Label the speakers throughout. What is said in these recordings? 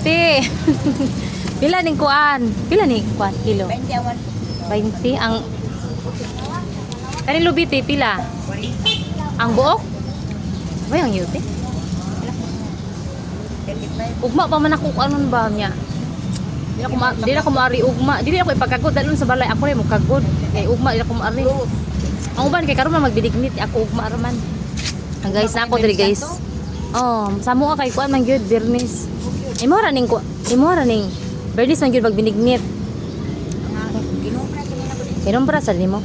Speaker 1: te. Pila ning kuan? Pila ning kuan kilo?
Speaker 2: 20 awan.
Speaker 1: 20 ang kanin lubi te pila? Ang buok? Ba ang yute? Ugma pa man ako anon ba niya? Di na ko maari ugma. Dili ako ipagkagod dalon sa balay. Ako rin mo kagod. Kay ugma di na ko maari. Ang uban kay karon man magbidignit ako ugma raman. Ang guys na ako diri guys. Oh, samo ka kay kuan man gyud Bernis. Imo ra ning Bernis man gyud magbinignit. Kinumpra sa nimo.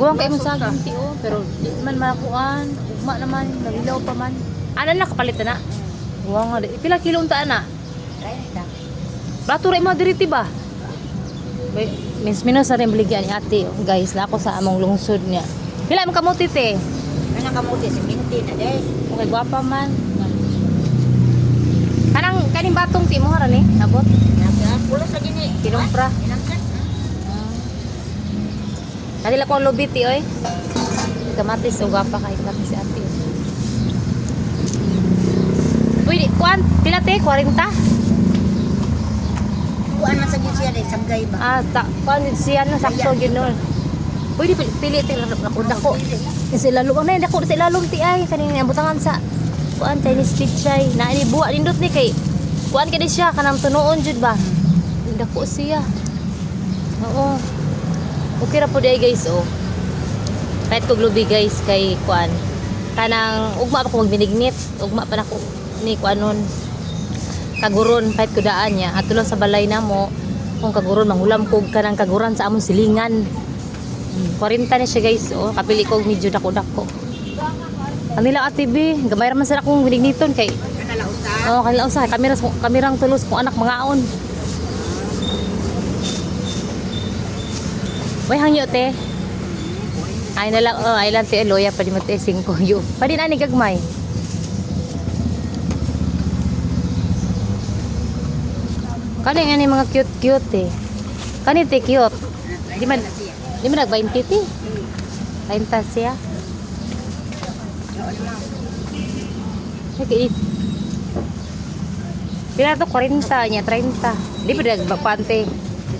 Speaker 1: Guwang kay mo sa ginti oh, pero di man makuan. Ugma naman, nabilaw pa man. Ano na kapalit na? Guwang nga. Pila kilo unta na?
Speaker 2: 30.
Speaker 1: Plato rin mo diriti ba? Minus na rin baligyan ni ate. Oh, guys, na ako sa among lungsod niya. Pila mo kamuti te?
Speaker 2: Ano kamuti? 70 na day.
Speaker 1: Okay, guwapa man. Kaning batong ti mo hara ni? Nabot?
Speaker 2: Pula sa gini.
Speaker 1: Kinumpra.
Speaker 2: Inangkat.
Speaker 1: Kanila ko lobiti oy. Kamatis so guwapa kay kamatis si ate. Pwede, kuan, pila te? 40?
Speaker 2: Kuan man sa gini siya day. Saggay ba?
Speaker 1: Kuan siya no, sakto yun nun. Pwede pili te, dako. Kasi lalo na yun, dako sa ilalong ti ay. Kanina butangan sa kuan, Chinese pichay. Na ini buwa, nindot ni kay. Kuan ka di siya, kanang tunoon jud ba? Dako siya. Oo. Okay ra po di ay guys, oh. Kahit ko glubi guys, kay kuan. Kanang ugma pa ko magbinignit. Ugma pa na ko ni kuanon kaguron kahit kudaan niya at lang sa balay na mo kung kaguron manghulam kog kanang kaguran sa among silingan 40 na siya guys oh kapili kog medyo dako-dako kanila ate B gamay ra man sa akong binigniton kay
Speaker 2: Kanala usa.
Speaker 1: oh kanila usa kamerang tulos kung anak mangaon way hangyo te ay na lang oh ay lang te loya pa di mo te 5 yo pa din ani gagmay. Kani nga ni mga cute eh. Kani te cute. Di man nag 20 ti. 30 siya. Okay. Pila to 40 niya 30. Di pa nagpapante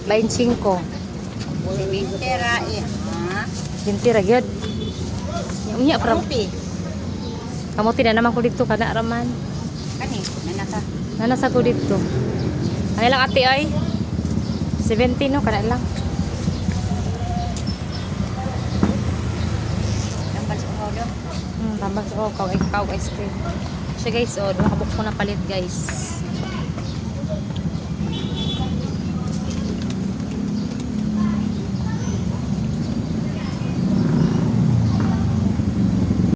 Speaker 1: 25.
Speaker 2: 20 ra eh. Ha?
Speaker 1: 20 ra gyud. Unya pra. Kamuti na naman ko dito kana raman.
Speaker 2: Kani nanaka.
Speaker 1: Nanasa ko dito. Ano lang ate ay? 17 no, kana lang.
Speaker 2: Tambal sa kaulo.
Speaker 1: Tambal sa kaw ice cream. Siya guys, oh, nakabuk ko na palit guys.